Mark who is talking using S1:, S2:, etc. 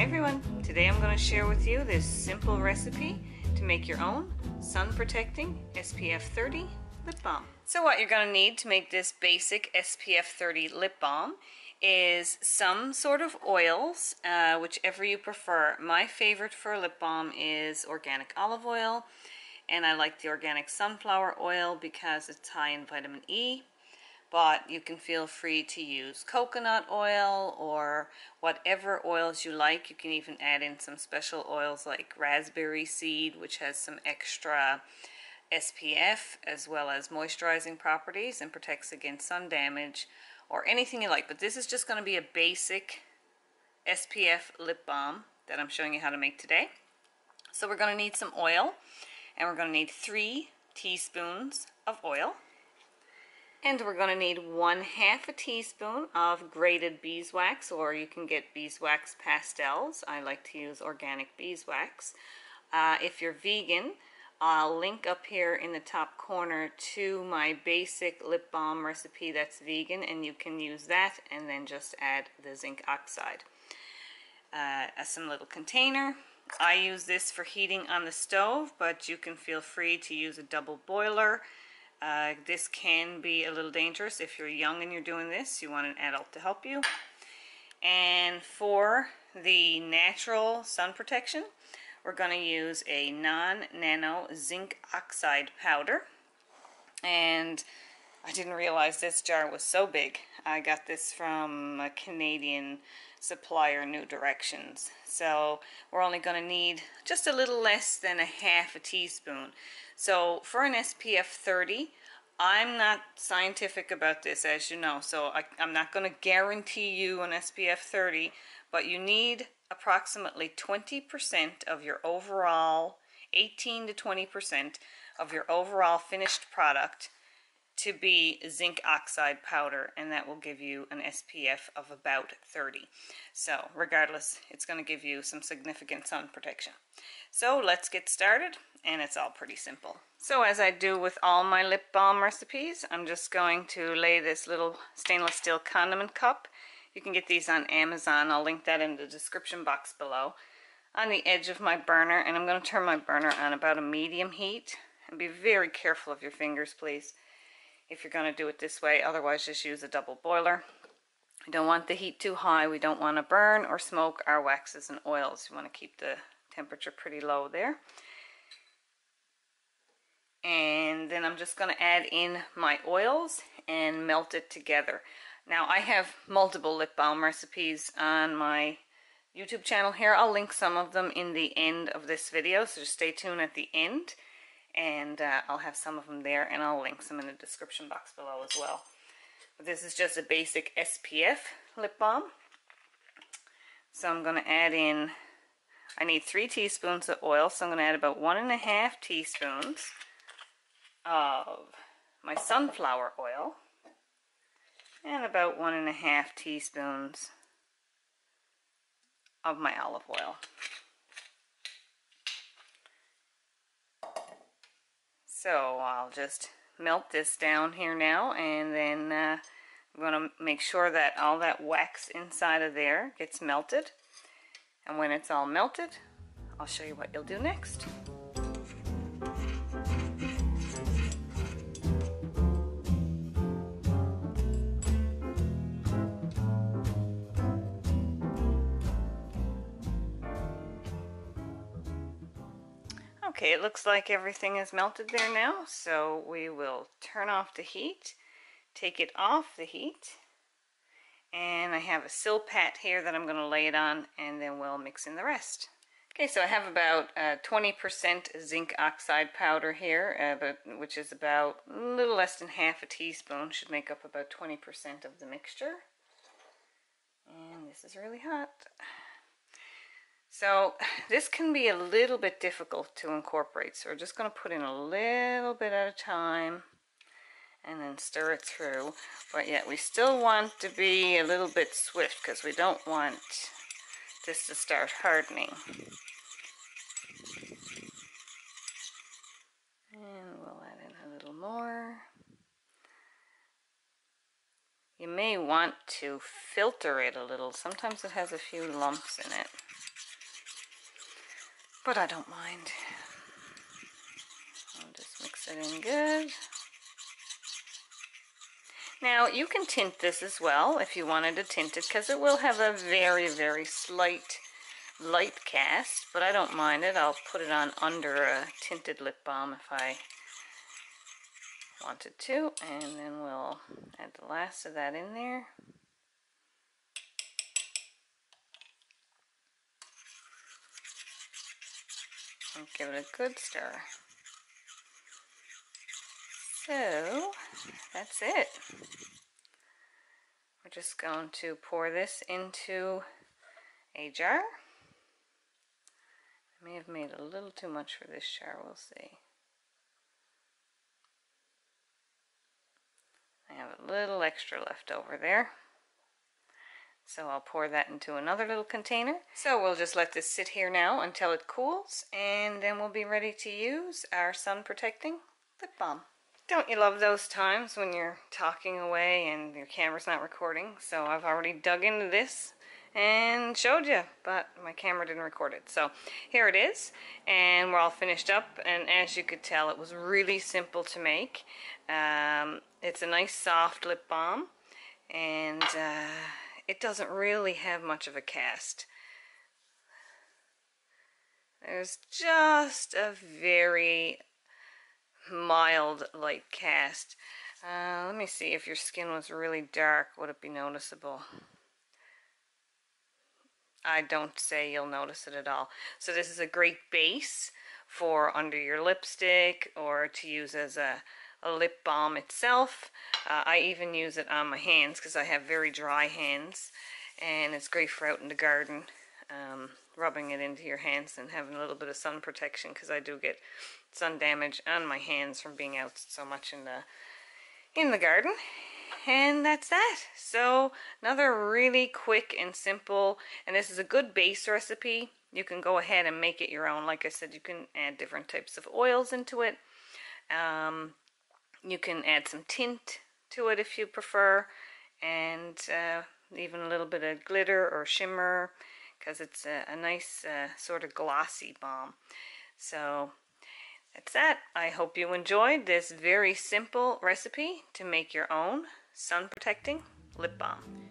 S1: everyone, today I'm going to share with you this simple recipe to make your own sun protecting SPF30 lip balm. So what you're going to need to make this basic SPF30 lip balm is some sort of oils, whichever you prefer. My favorite for lip balm is organic olive oil, and I like the organic sunflower oil because it's high in vitamin E. But you can feel free to use coconut oil or whatever oils you like. You can even add in some special oils like raspberry seed, which has some extra SPF as well as moisturizing properties and protects against sun damage, or anything you like. But this is just going to be a basic SPF lip balm that I'm showing you how to make today. So we're going to need some oil, and we're going to need 3 teaspoons of oil. And we're going to need 1/2 teaspoon of grated beeswax, or you can get beeswax pastels. I like to use organic beeswax. If you're vegan, I'll link up here in the top corner to my basic lip balm recipe that's vegan, and you can use that and then just add the zinc oxide. Some little container. I use this for heating on the stove, but you can feel free to use a double boiler. This can be a little dangerous if you're young and you're doing this. You want an adult to help you. And for the natural sun protection, we're going to use a non-nano zinc oxide powder. And I didn't realize this jar was so big. I got this from a Canadian supplier, New Directions. So we're only going to need just a little less than 1/2 teaspoon. So for an SPF 30, I'm not scientific about this, as you know, so I'm not going to guarantee you an SPF 30, but you need approximately 20% of your overall, 18 to 20% of your overall finished product to be zinc oxide powder, and that will give you an SPF of about 30. So regardless, it's going to give you some significant sun protection. So let's get started, and it's all pretty simple. So as I do with all my lip balm recipes, I'm just going to lay this little stainless steel condiment cup. You can get these on Amazon. I'll link that in the description box below, on the edge of my burner, and I'm going to turn my burner on about a medium heat. And be very careful of your fingers, please, if you're going to do it this way. Otherwise, just use a double boiler. We don't want the heat too high. We don't want to burn or smoke our waxes and oils. You want to keep the temperature pretty low there. And then I'm just going to add in my oils and melt it together. Now, I have multiple lip balm recipes on my YouTube channel here. I'll link some of them in the end of this video, so just stay tuned at the end. And I'll have some of them there, and I'll link some in the description box below as well. But this is just a basic SPF lip balm. So I'm going to add in, I need 3 teaspoons of oil, so I'm going to add about 1.5 teaspoons of my sunflower oil, and about 1.5 teaspoons of my olive oil. So I'll just melt this down here now, and then I'm going to make sure that all that wax inside of there gets melted. And when it's all melted, I'll show you what you'll do next. Okay, it looks like everything is melted there now, so we will turn off the heat, take it off the heat, and I have a silpat here that I'm going to lay it on, and then we'll mix in the rest. Okay, so I have about 20% zinc oxide powder here, which is about a little less than 1/2 teaspoon, should make up about 20% of the mixture. And this is really hot. So this can be a little bit difficult to incorporate, so we're just going to put in a little bit at a time and then stir it through. But yet we still want to be a little bit swift because we don't want this to start hardening. And we'll add in a little more. You may want to filter it a little. Sometimes it has a few lumps in it, but I don't mind. I'll just mix it in good. Now you can tint this as well if you wanted to tint it, because it will have a very, very slight light cast, but I don't mind it. I'll put it on under a tinted lip balm if I wanted to, and then we'll add the last of that in there. And give it a good stir. So that's it. We're just going to pour this into a jar. I may have made a little too much for this jar, we'll see. I have a little extra left over there. So I'll pour that into another little container. So we'll just let this sit here now until it cools, and then we'll be ready to use our sun protecting lip balm. Don't you love those times when you're talking away and your camera's not recording? So I've already dug into this and showed you, but my camera didn't record it. So here it is, and we're all finished up, and as you could tell, it was really simple to make. It's a nice soft lip balm, and it doesn't really have much of a cast. There's just a very mild light cast. Let me see, if your skin was really dark, would it be noticeable? I don't say you'll notice it at all. So this is a great base for under your lipstick, or to use as a lip balm itself. I even use it on my hands because I have very dry hands, and it's great for out in the garden, rubbing it into your hands and having a little bit of sun protection, because I do get sun damage on my hands from being out so much in the garden. And that's that. So another really quick and simple, and this is a good base recipe. You can go ahead and make it your own. Like I said, you can add different types of oils into it. You can add some tint to it if you prefer, and even a little bit of glitter or shimmer, because it's a nice sort of glossy balm. So that's that. I hope you enjoyed this very simple recipe to make your own sun protecting lip balm.